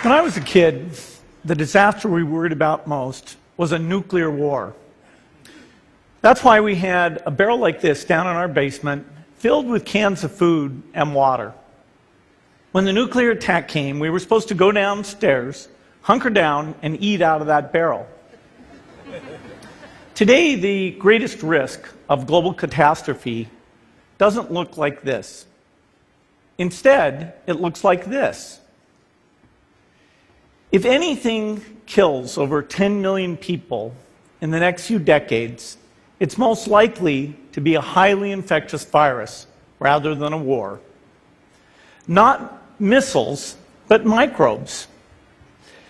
When I was a kid, the disaster we worried about most was a nuclear war. That's why we had a barrel like this down in our basement, filled with cans of food and water. When the nuclear attack came, we were supposed to go downstairs, hunker down, and eat out of that barrel. Today, the greatest risk of global catastrophe doesn't look like this. Instead, it looks like this. If anything kills over 10 million people in the next few decades, it's most likely to be a highly infectious virus rather than a war. Not missiles, but microbes.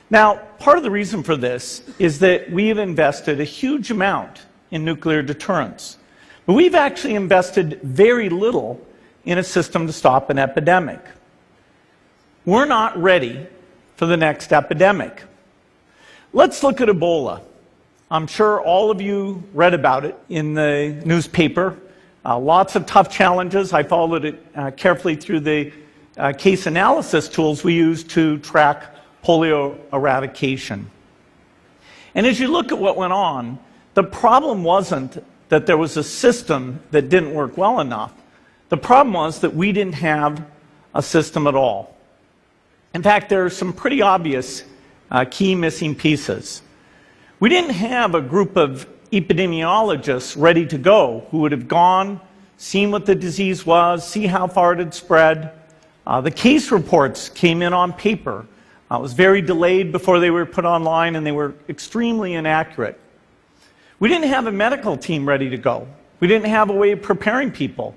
Now, part of the reason for this is that we've invested a huge amount in nuclear deterrence, but we've actually invested very little in a system to stop an epidemic. We're not ready for the next epidemic. Let's look at Ebola. I'm sure all of you read about it in the newspaper. Lots of tough challenges. I followed it carefully through the case analysis tools we use to track polio eradication. And as you look at what went on, the problem wasn't that there was a system that didn't work well enough. The problem was that we didn't have a system at all. In fact, there are some pretty obvious key missing pieces. We didn't have a group of epidemiologists ready to go who would have gone, seen what the disease was, see how far it had spread. The case reports came in on paper. It was very delayed before they were put online, and they were extremely inaccurate. We didn't have a medical team ready to go. We didn't have a way of preparing people.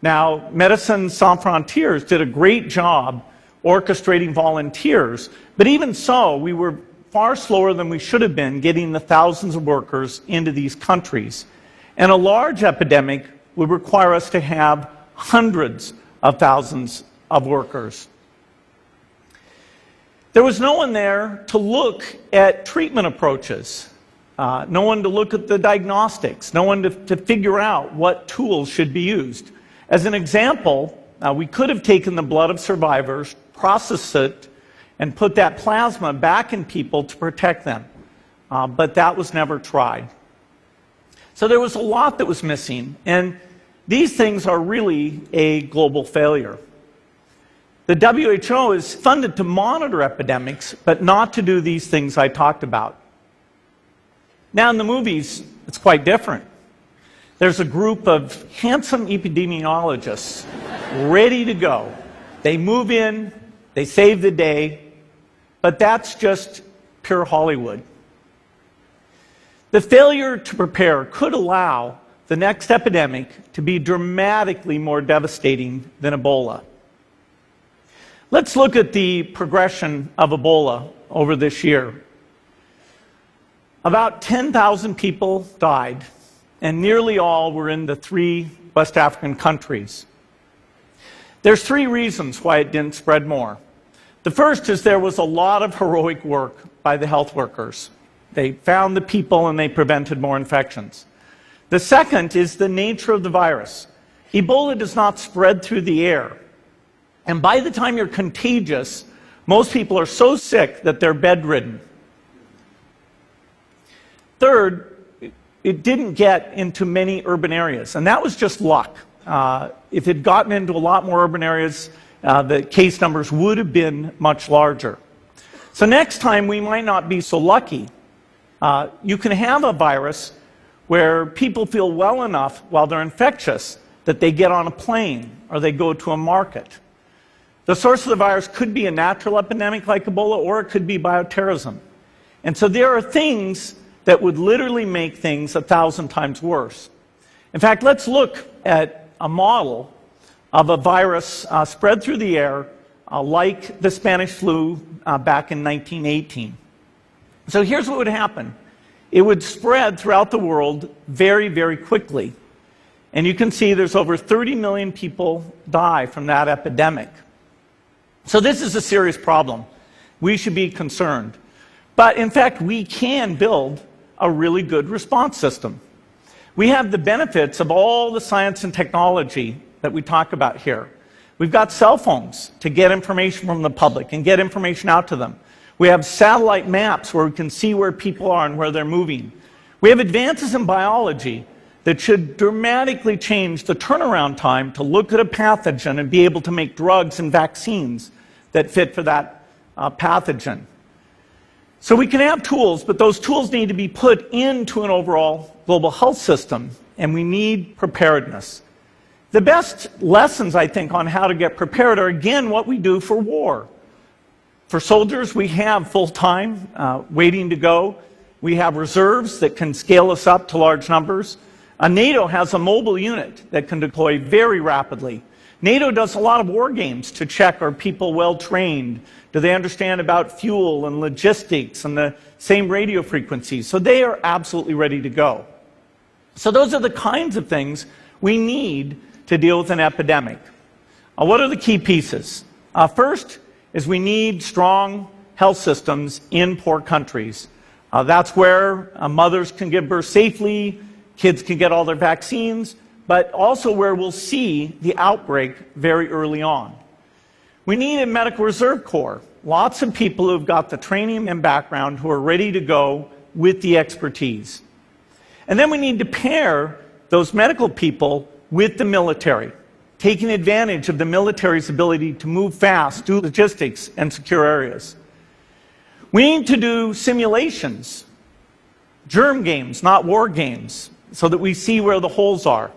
Now, Médecins Sans Frontières did a great job orchestrating volunteers, but even so, we were far slower than we should have been getting the thousands of workers into these countries. And a large epidemic would require us to have hundreds of thousands of workers. There was no one there to look at treatment approaches, no one to look at the diagnostics, no one to figure out what tools should be used. As an example, we could have taken the blood of survivors, processed it, and put that plasma back in people to protect them. But that was never tried. So there was a lot that was missing, and these things are really a global failure. The WHO is funded to monitor epidemics, but not to do these things I talked about. Now in the movies, it's quite different. There's a group of handsome epidemiologists ready to go. They move in, they save the day, but that's just pure Hollywood. The failure to prepare could allow the next epidemic to be dramatically more devastating than Ebola. Let's look at the progression of Ebola over this year. About 10,000 people died, and nearly all were in the 3 West African countries. There's 3 reasons why it didn't spread more. The first is there was a lot of heroic work by the health workers. They found the people and they prevented more infections. The second is the nature of the virus. Ebola does not spread through the air. And by the time you're contagious, most people are so sick that they're bedridden. Third, it didn't get into many urban areas, and that was just luck. If it had gotten into a lot more urban areas, the case numbers would have been much larger. So next time, we might not be so lucky. You can have a virus where people feel well enough while they're infectious that they get on a plane or they go to a market. The source of the virus could be a natural epidemic like Ebola, or it could be bioterrorism. And so there are things that would literally make things 1,000 times worse. In fact, let's look at a model of a virus spread through the air like the Spanish flu back in 1918. So here's what would happen. It would spread throughout the world very, very quickly. And you can see there's over 30 million people die from that epidemic. So this is a serious problem. We should be concerned. But in fact, we can build a really good response system. We have the benefits of all the science and technology that we talk about here. We've got cell phones to get information from the public and get information out to them. We have satellite maps where we can see where people are and where they're moving. We have advances in biology that should dramatically change the turnaround time to look at a pathogen and be able to make drugs and vaccines that fit for that pathogen. So we can have tools, but those tools need to be put into an overall global health system, and we need preparedness. The best lessons, I think, on how to get prepared are, again, what we do for war. For soldiers, we have full-time waiting to go. We have reserves that can scale us up to large numbers. NATO has a mobile unit that can deploy very rapidly. NATO does a lot of war games to check, are people well trained? Do they understand about fuel and logistics and the same radio frequencies? So they are absolutely ready to go. So those are the kinds of things we need to deal with an epidemic. What are the key pieces? First is we need strong health systems in poor countries. That's where mothers can give birth safely, kids can get all their vaccines, but also where we'll see the outbreak very early on. We need a medical reserve corps, lots of people who've got the training and background who are ready to go with the expertise. And then we need to pair those medical people with the military, taking advantage of the military's ability to move fast, do logistics, and secure areas. We need to do simulations, germ games, not war games, so that we see where the holes are.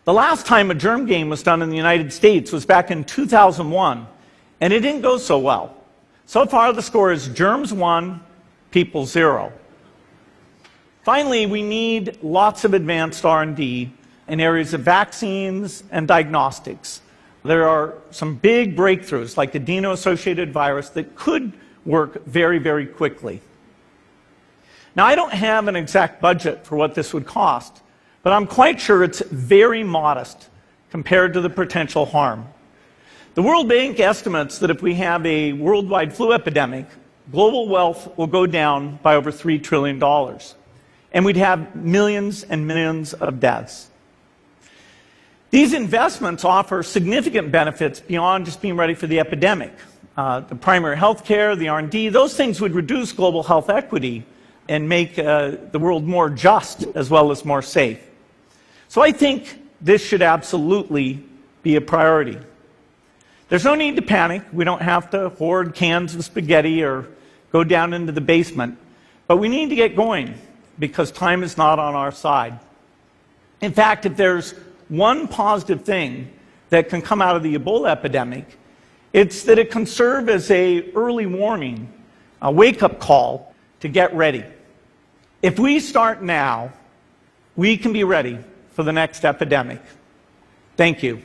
The last time a germ game was done in the United States was back in 2001, and it didn't go so well. So far, the score is germs 1, people 0. Finally, we need lots of advanced R&D in areas of vaccines and diagnostics. There are some big breakthroughs, like the adeno-associated virus, that could work very, very quickly. Now, I don't have an exact budget for what this would cost, but I'm quite sure it's very modest compared to the potential harm. The World Bank estimates that if we have a worldwide flu epidemic, global wealth will go down by over $3 trillion, and we'd have millions and millions of deaths. These investments offer significant benefits beyond just being ready for the epidemic. The primary health care, the R&D, those things would reduce global health equity and make the world more just as well as more safe. So I think this should absolutely be a priority. There's no need to panic. We don't have to hoard cans of spaghetti or go down into the basement. But we need to get going because time is not on our side. In fact, if there's one positive thing that can come out of the Ebola epidemic, it's that it can serve as an early warning, a wake-up call to get ready. If we start now, we can be ready for the next epidemic. Thank you.